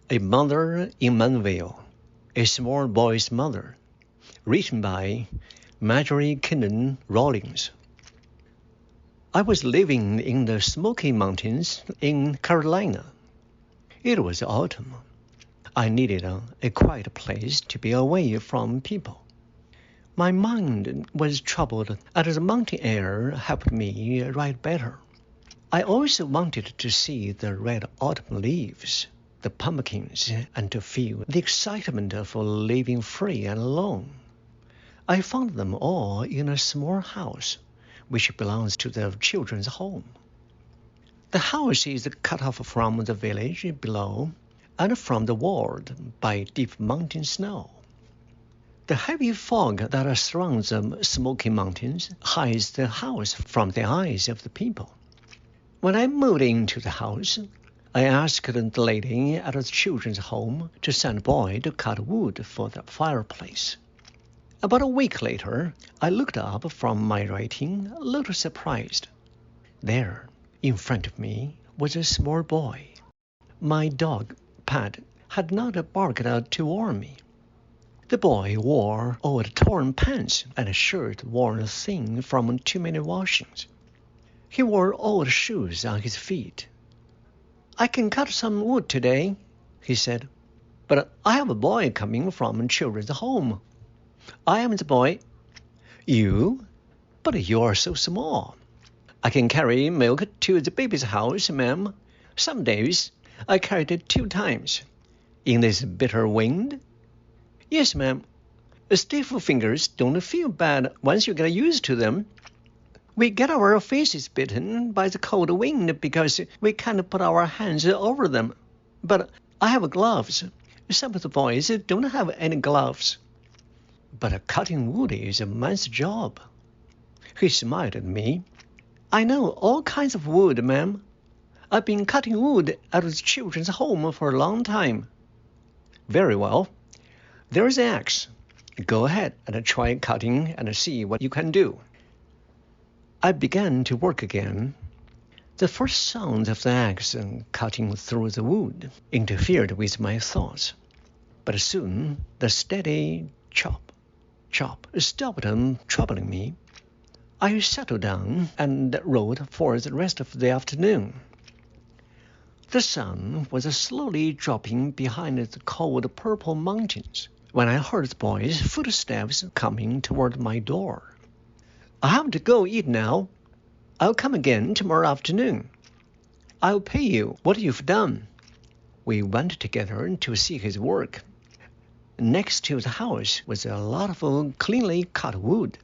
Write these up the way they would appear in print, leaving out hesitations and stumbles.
A Mother in Mannville, A Small Boy's Mother, written by Marjorie Kinnan Rawlings. I was living in the Smoky Mountains in Carolina. It was autumn. I needed a quiet place to be away from people. My mind was troubled, and the mountain air helped me write better. I also wanted to see the red autumn leaves, the pumpkins, and to feel the excitement of living free and alone. I found them all in a small house, which belongs to the children's home. The house is cut off from the village below and from the world by deep mountain snow. The heavy fog that surrounds the Smoky Mountains hides the house from the eyes of the people. When I moved into the house, I asked the lady at the children's home to send a boy to cut wood for the fireplace. About a week later, I looked up from my writing, a little surprised. There, in front of me, was a small boy. My dog, Pat, had not barked out to warn me. The boy wore old torn pants and a shirt worn thin from too many washings. He wore old shoes on his feet. "I can cut some wood today," he said, "but I have a boy coming from children's home." "I am the boy." "You? But you are so small." "I can carry milk to the baby's house, ma'am. Some days I carried it 2 times. In this bitter wind?" "Yes, ma'am. Stiff fingers don't feel bad once you get used to them. We get our faces bitten by the cold wind because we can't put our hands over them. But I have gloves. Some of the boys don't have any gloves." "But cutting wood is a man's job." He smiled at me. "I know all kinds of wood, ma'am. I've been cutting wood at the children's home for a long time." "Very well. There's an axe. Go ahead and try cutting and see what you can do." I began to work again. The first sound of the axe cutting through the wood interfered with my thoughts. But soon the steady chop, chop stopped troubling me. I settled down and wrote for the rest of the afternoon. The sun was slowly dropping behind the cold purple mountains when I heard the boy's footsteps coming toward my door. "I have to go eat now. I'll come again tomorrow afternoon. I'll pay you what you've done." We went together to see his work. Next to the house was a lot of cleanly cut wood.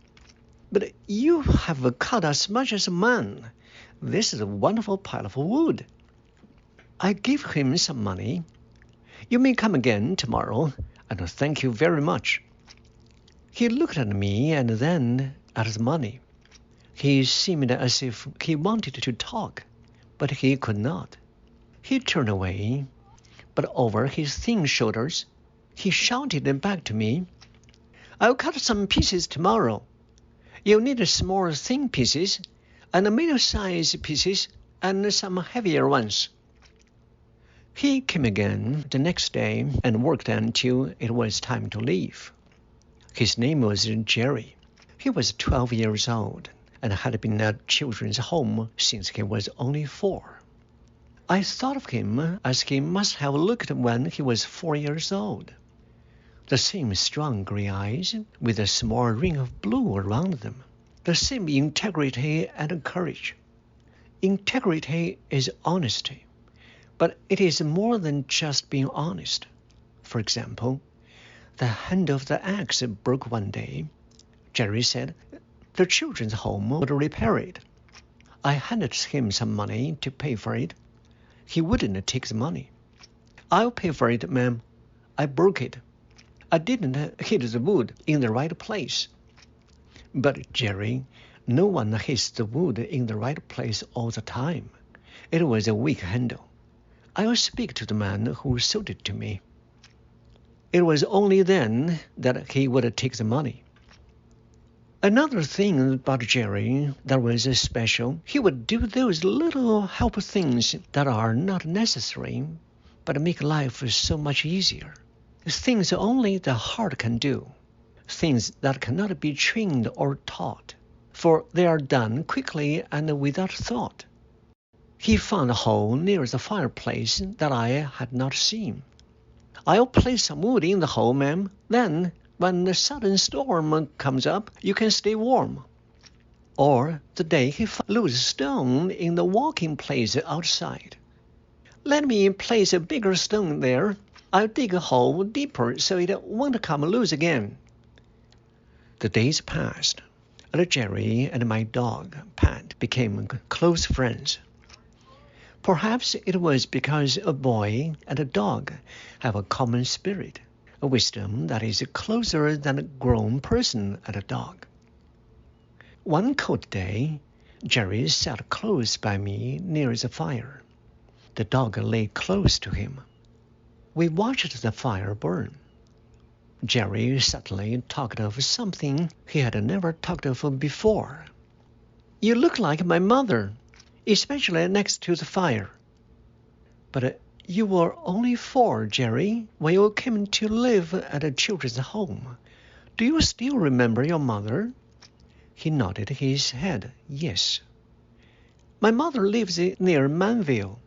"But you have cut as much as a man. This is a wonderful pile of wood." I gave him some money. "You may come again tomorrow, and thank you very much." He looked at me and then at the money. He seemed as if he wanted to talk, but he could not. He turned away, but over his thin shoulders, he shouted back to me, "I'll cut some pieces tomorrow. You'll need small thin pieces, and middle-sized pieces, and some heavier ones." He came again the next day and worked until it was time to leave. His name was Jerry. He was 12 years old and had been at children's home since he was only 4. I thought of him as he must have looked when he was 4 years old. The same strong gray eyes with a small ring of blue around them. The same integrity and courage. Integrity is honesty, but it is more than just being honest. For example, the handle of the axe broke one day. Jerry said the children's home would repair it. I handed him some money to pay for it. He wouldn't take the money. "I'll pay for it, ma'am. I broke it. I didn't hit the wood in the right place." "But, Jerry, no one hits the wood in the right place all the time. It was a weak handle. I'll speak to the man who sold it to me." It was only then that he would take the money. Another thing about Jerry that was special, he would do those little help things that are not necessary, but make life so much easier. Things only the heart can do, things that cannot be trained or taught, for they are done quickly and without thought. He found a hole near the fireplace that I had not seen. "I'll place some wood in the hole, ma'am. Then, when the sudden storm comes up, you can stay warm." Or the day he found a loose stone in the walking place outside. "Let me place a bigger stone there. I'll dig a hole deeper so it won't come loose again." The days passed, and Jerry and my dog, Pat, became close friends. Perhaps it was because a boy and a dog have a common spirit, a wisdom that is closer than a grown person and a dog. One cold day, Jerry sat close by me near the fire. The dog lay close to him. We watched the fire burn. Jerry suddenly talked of something he had never talked of before. "You look like my mother, especially next to the fire." "But you were only 4, Jerry, when you came to live at a children's home. Do you still remember your mother?" He nodded his head, yes. "My mother lives near Mannville."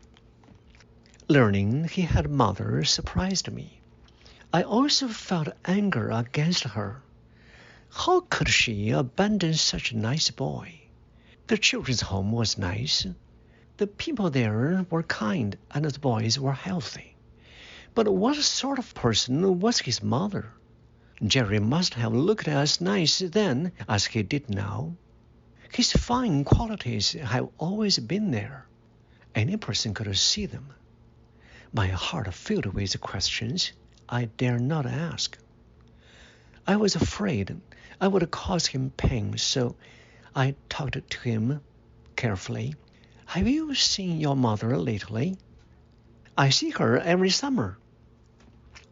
Learning he had a mother surprised me. I also felt anger against her. How could she abandon such a nice boy? The children's home was nice. The people there were kind, and the boys were healthy. But what sort of person was his mother? Jerry must have looked as nice then as he did now. His fine qualities have always been there. Any person could see them. My heart filled with questions I dare not ask. I was afraid I would cause him pain, so I talked to him carefully. "Have you seen your mother lately?" "I see her every summer."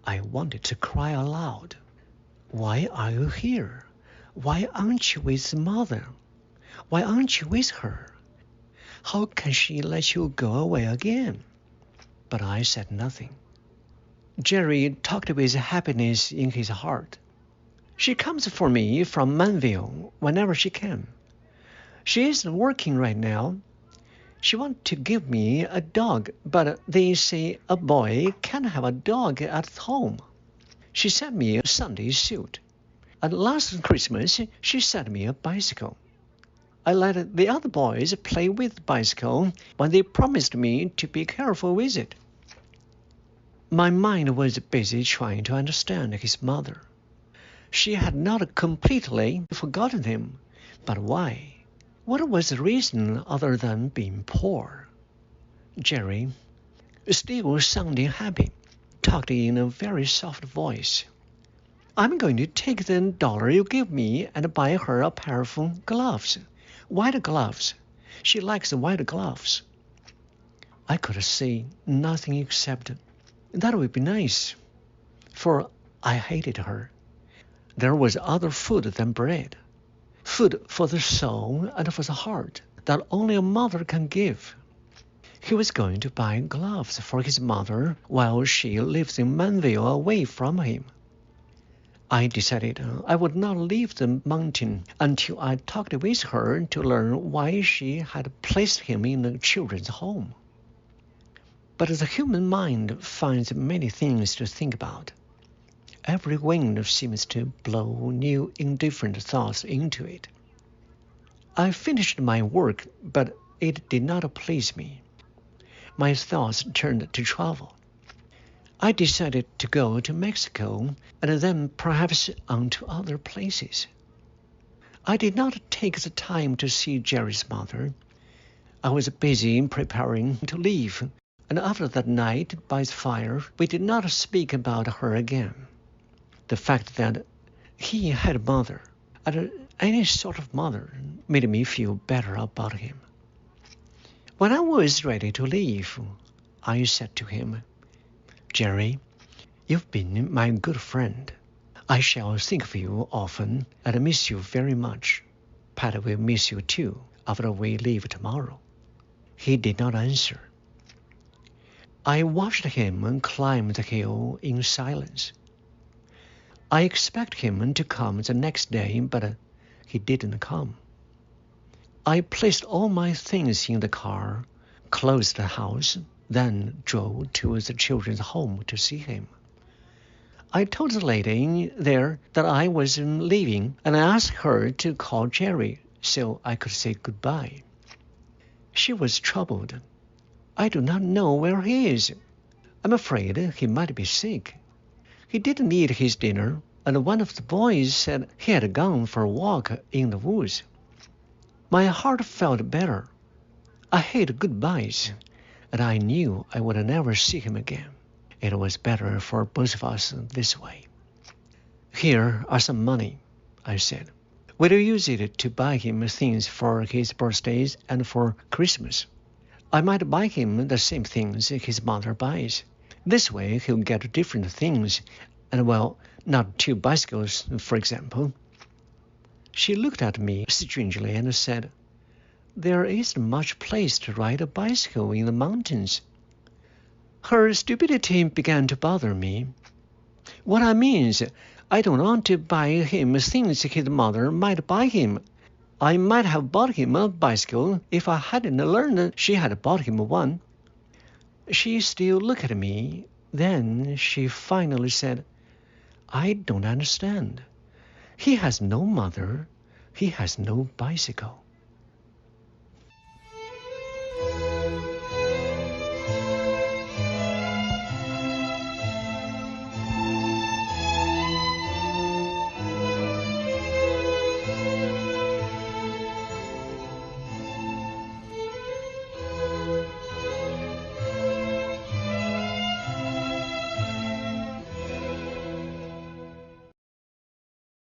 I wanted to cry aloud. "Why are you here? Why aren't you with mother? Why aren't you with her? How can she let you go away again?" But I said nothing. Jerry talked with happiness in his heart. "She comes for me from Mannville whenever she can. She isn't working right now. She wants to give me a dog, but they say a boy can't have a dog at home. She sent me a Sunday suit, and last Christmas she sent me a bicycle. I let the other boys play with the bicycle when they promised me to be careful with it." My mind was busy trying to understand his mother. She had not completely forgotten him, but why? What was the reason other than being poor? Jerry, still sounding happy, talked in a very soft voice. "I'm going to take the $1 you give me and buy her a pair of gloves, white gloves. She likes white gloves." I could say nothing except, "That would be nice," for I hated her. There was other food than bread, food for the soul and for the heart that only a mother can give. He was going to buy gloves for his mother while she lives in Mannville away from him. I decided I would not leave the mountain until I talked with her to learn why she had placed him in a children's home. But the human mind finds many things to think about. Every wind seems to blow new indifferent thoughts into it. I finished my work, but it did not please me. My thoughts turned to travel. I decided to go to Mexico and then perhaps on to other places. I did not take the time to see Jerry's mother. I was busy preparing to leave, and after that night by the fire, we did not speak about her again. The fact that he had a mother, and any sort of mother, made me feel better about him. When I was ready to leave, I said to him, "Jerry, you've been my good friend. I shall think of you often and miss you very much. Pat will miss you too after we leave tomorrow." He did not answer. I watched him climb the hill in silence. I expected him to come the next day, but he didn't come. I placed all my things in the car, closed the house, then drove to the children's home to see him. I told the lady there that I was leaving, and I asked her to call Jerry so I could say goodbye. She was troubled. I do not know where he is. I'm afraid he might be sick. He didn't eat his dinner, and one of the boys said he had gone for a walk in the woods. My heart felt better. I hate goodbyes, and I knew I would never see him again. It was better for both of us this way. Here are some money, I said. Will you use it to buy him things for his birthdays and for Christmas? I might buy him the same things his mother buys. This way he'll get different things, and well, not 2 bicycles, for example. She looked at me strangely and said, There isn't much place to ride a bicycle in the mountains. Her stupidity began to bother me. What I mean is, I don't want to buy him things his mother might buy him. I might have bought him a bicycle if I hadn't learned she had bought him one. She still looked at me. Then she finally said, I don't understand. He has no mother. He has no bicycle.